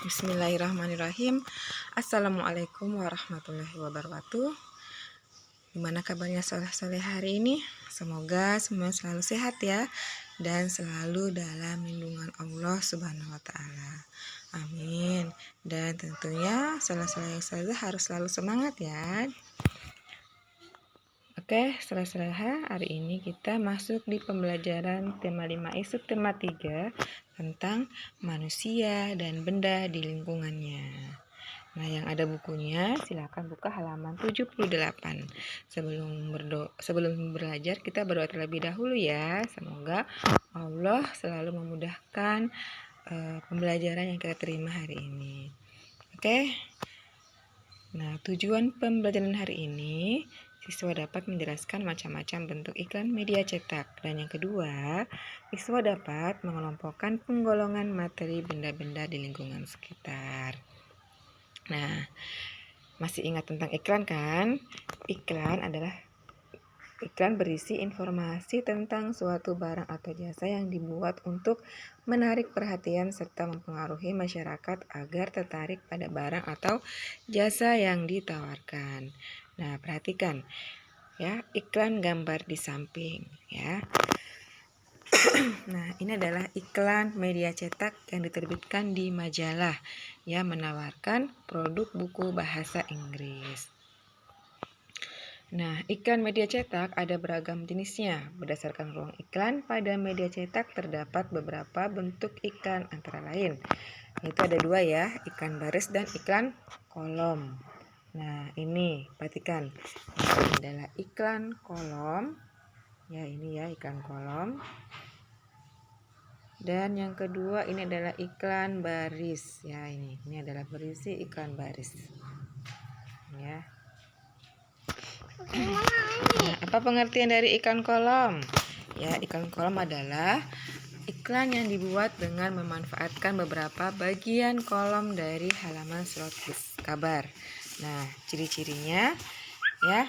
Bismillahirrahmanirrahim. Assalamualaikum warahmatullahi wabarakatuh. Gimana kabarnya soleh-soleh hari ini? Semoga semua selalu sehat ya, dan selalu dalam lindungan Allah Subhanahu wa Ta'ala. Amin. Dan tentunya soleh-soleh yang selalu harus selalu semangat ya. Oke, soleh-soleh, hari ini kita masuk di pembelajaran tema 5 isu tema 3 tentang manusia dan benda di lingkungannya. Nah, yang ada bukunya silakan buka halaman 78. Sebelum belajar kita berdoa terlebih dahulu ya. Semoga Allah selalu memudahkan pembelajaran yang kita terima hari ini. Oke. Nah, tujuan pembelajaran hari ini, siswa dapat menjelaskan macam-macam bentuk iklan media cetak. Dan yang kedua, siswa dapat mengelompokkan penggolongan materi benda-benda di lingkungan sekitar. Nah, masih ingat tentang iklan kan? Iklan berisi informasi tentang suatu barang atau jasa yang dibuat untuk menarik perhatian serta mempengaruhi masyarakat agar tertarik pada barang atau jasa yang ditawarkan. Nah, perhatikan ya, iklan gambar di samping ya. Nah, ini adalah iklan media cetak yang diterbitkan di majalah ya, menawarkan produk buku bahasa Inggris. Nah, iklan media cetak ada beragam jenisnya. Berdasarkan ruang iklan pada media cetak terdapat beberapa bentuk iklan antara lain. Yaitu ada dua ya, iklan baris dan iklan kolom. Nah, ini perhatikan. Ini adalah iklan kolom. Ya, ini ya iklan kolom. Dan yang kedua ini adalah iklan baris. Ya, ini adalah berisi iklan baris. Ya. Nah, apa pengertian dari iklan kolom? Ya, iklan kolom adalah iklan yang dibuat dengan memanfaatkan beberapa bagian kolom dari halaman surat kabar. Nah, ciri-cirinya ya,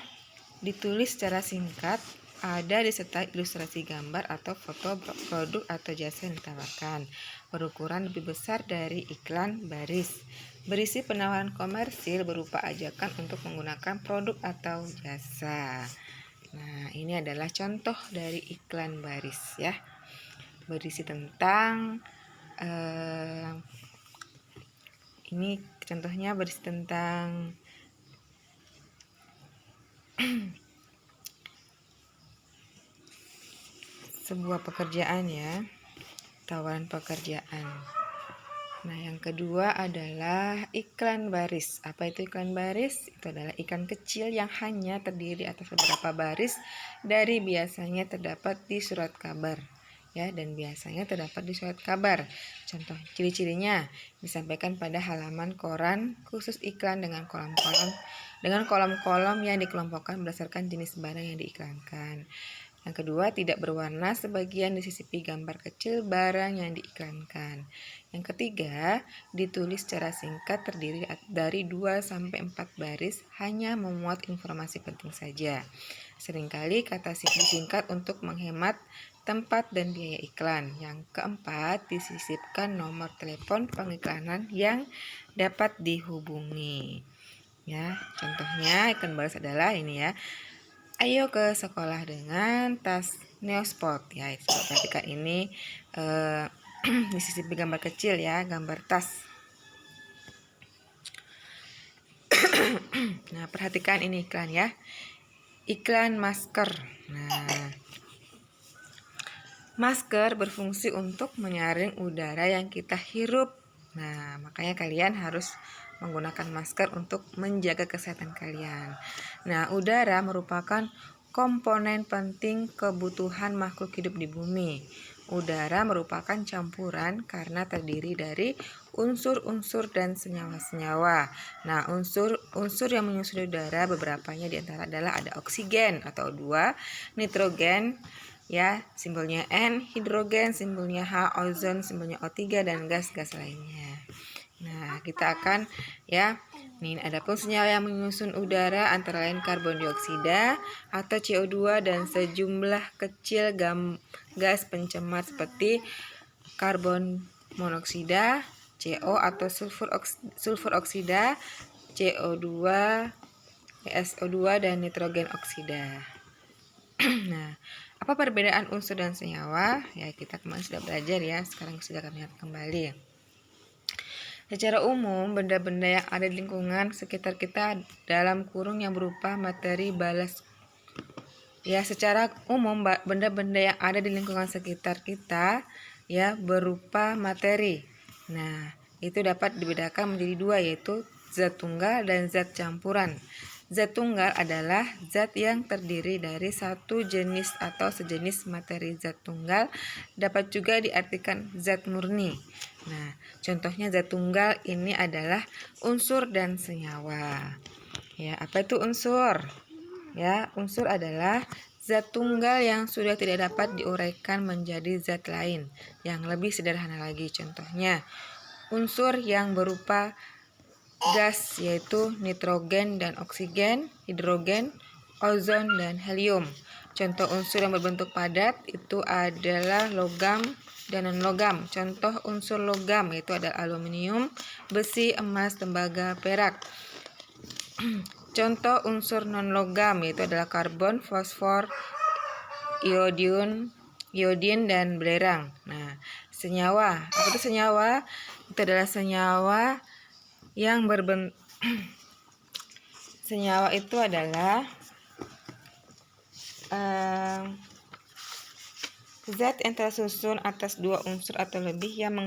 ditulis secara singkat, ada disertai ilustrasi gambar atau foto produk atau jasa yang ditawarkan. Berukuran lebih besar dari iklan baris. Berisi penawaran komersil berupa ajakan untuk menggunakan produk atau jasa. Nah, ini adalah contoh dari iklan baris ya. Berisi tentang ini contohnya berisi tentang sebuah pekerjaan ya, tawaran pekerjaan. Nah, yang kedua adalah iklan baris. Apa itu iklan baris? Itu adalah iklan kecil yang hanya terdiri atas beberapa baris dari biasanya terdapat di surat kabar. Ya, dan biasanya terdapat di surat kabar. Contoh ciri-cirinya disampaikan pada halaman koran khusus iklan dengan kolom-kolom yang dikelompokkan berdasarkan jenis barang yang diiklankan. Yang kedua, tidak berwarna, sebagian disisipi gambar kecil barang yang diiklankan. Yang ketiga, ditulis secara singkat terdiri dari 2-4 baris, hanya memuat informasi penting saja. Seringkali kata disingkat untuk menghemat tempat dan biaya iklan. Yang keempat, disisipkan nomor telepon pengiklanan yang dapat dihubungi. Ya, contohnya iklan baris adalah ini ya. Ayo ke sekolah dengan tas Neosport ya. Perhatikan ini disisipi gambar kecil ya, gambar tas. Nah, perhatikan ini iklan ya. Iklan masker. Nah, masker berfungsi untuk menyaring udara yang kita hirup. Nah, makanya kalian harus menggunakan masker untuk menjaga kesehatan kalian. Nah, udara merupakan komponen penting kebutuhan makhluk hidup di bumi. Udara merupakan campuran karena terdiri dari unsur-unsur dan senyawa-senyawa. Nah, unsur yang menyusun udara beberapanya diantara adalah ada oksigen atau O2, nitrogen ya, simbolnya N, hidrogen, simbolnya H, ozon, simbolnya O3, dan gas-gas lainnya. Nah, kita akan ya, nih adapun senyawa yang menyusun udara antara lain karbon dioksida atau CO2 dan sejumlah kecil gas pencemar seperti karbon monoksida, CO atau sulfur oksida, CO2, SO2 dan nitrogen oksida. Nah, apa perbedaan unsur dan senyawa? Ya, kita kemarin sudah belajar ya, sekarang sudah kami lihat kembali. Secara umum, benda-benda yang ada di lingkungan sekitar kita dalam kurung yang berupa materi balas. Ya, secara umum benda-benda yang ada di lingkungan sekitar kita ya berupa materi. Nah, itu dapat dibedakan menjadi dua, yaitu zat tunggal dan zat campuran. Zat tunggal adalah zat yang terdiri dari satu jenis atau sejenis materi. Zat tunggal dapat juga diartikan zat murni. Nah, contohnya zat tunggal ini adalah unsur dan senyawa. Ya, apa itu unsur? Ya, unsur adalah zat tunggal yang sudah tidak dapat diuraikan menjadi zat lain. Yang lebih sederhana lagi, contohnya unsur yang berupa gas yaitu nitrogen dan oksigen, hidrogen, ozon, dan helium. Contoh unsur yang berbentuk padat itu adalah logam dan non-logam. Contoh unsur logam yaitu adalah aluminium, besi, emas, tembaga, perak. Contoh unsur non-logam yaitu adalah karbon, fosfor, iodin, dan belerang. Nah, senyawa. Apa itu senyawa? Itu adalah senyawa yang berbentuk senyawa itu adalah zat yang tersusun atas dua unsur atau lebih yang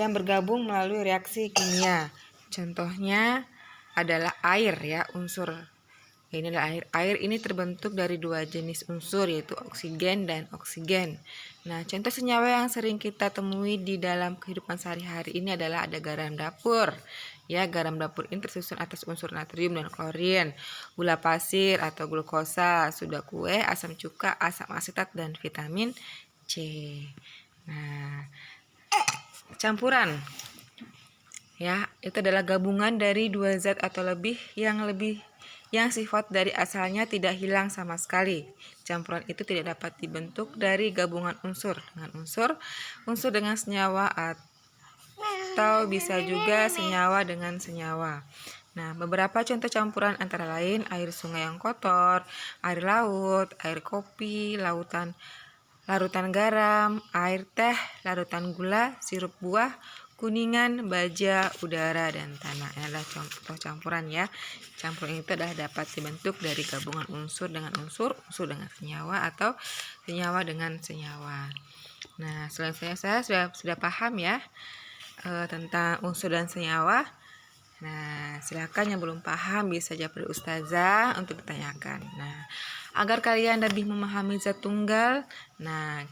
bergabung melalui reaksi kimia. Contohnya adalah air ya, unsur. Ini adalah air. Air ini terbentuk dari dua jenis unsur yaitu oksigen dan oksigen. Nah, contoh senyawa yang sering kita temui di dalam kehidupan sehari-hari ini adalah ada garam dapur. Ya, garam dapur ini tersusun atas unsur natrium dan klorin, gula pasir atau glukosa, soda kue, asam cuka, asam asetat, dan vitamin C. Nah, campuran. Ya, itu adalah gabungan dari dua zat atau lebih yang sifat dari asalnya tidak hilang sama sekali. Campuran itu tidak dapat dibentuk dari gabungan unsur dengan senyawa atau bisa juga senyawa dengan senyawa. Nah, beberapa contoh campuran antara lain air sungai yang kotor, air laut, air kopi, larutan garam, air teh, larutan gula, sirup buah, kuningan, baja, udara, dan tanah. Ini adalah contoh campuran ya. Campuran itu adalah dapat dibentuk dari gabungan unsur dengan unsur dengan senyawa, atau senyawa dengan senyawa. Nah, selesai saya sudah paham ya tentang unsur dan senyawa. Nah, silakan yang belum paham bisa japri ustazah untuk ditanyakan. Nah, agar kalian lebih memahami zat tunggal, nah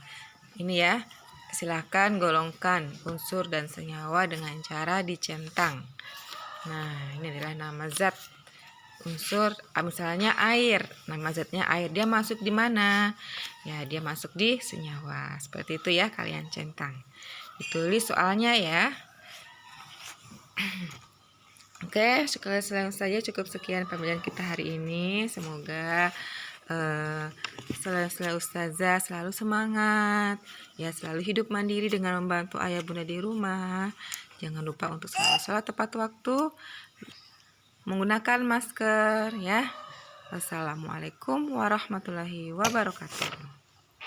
ini ya, silakan golongkan unsur dan senyawa dengan cara dicentang. Nah, ini adalah nama zat unsur, misalnya air. Nama zatnya air, dia masuk di mana? Ya, dia masuk di senyawa. Seperti itu ya, kalian centang. Ditulis soalnya ya. Oke, sekian saja, cukup sekian pembelajaran kita hari ini. Semoga selalu ustazah selalu semangat ya, selalu hidup mandiri dengan membantu ayah bunda di rumah. Jangan lupa untuk selalu sholat tepat waktu, menggunakan masker ya. Wassalamualaikum warahmatullahi wabarakatuh.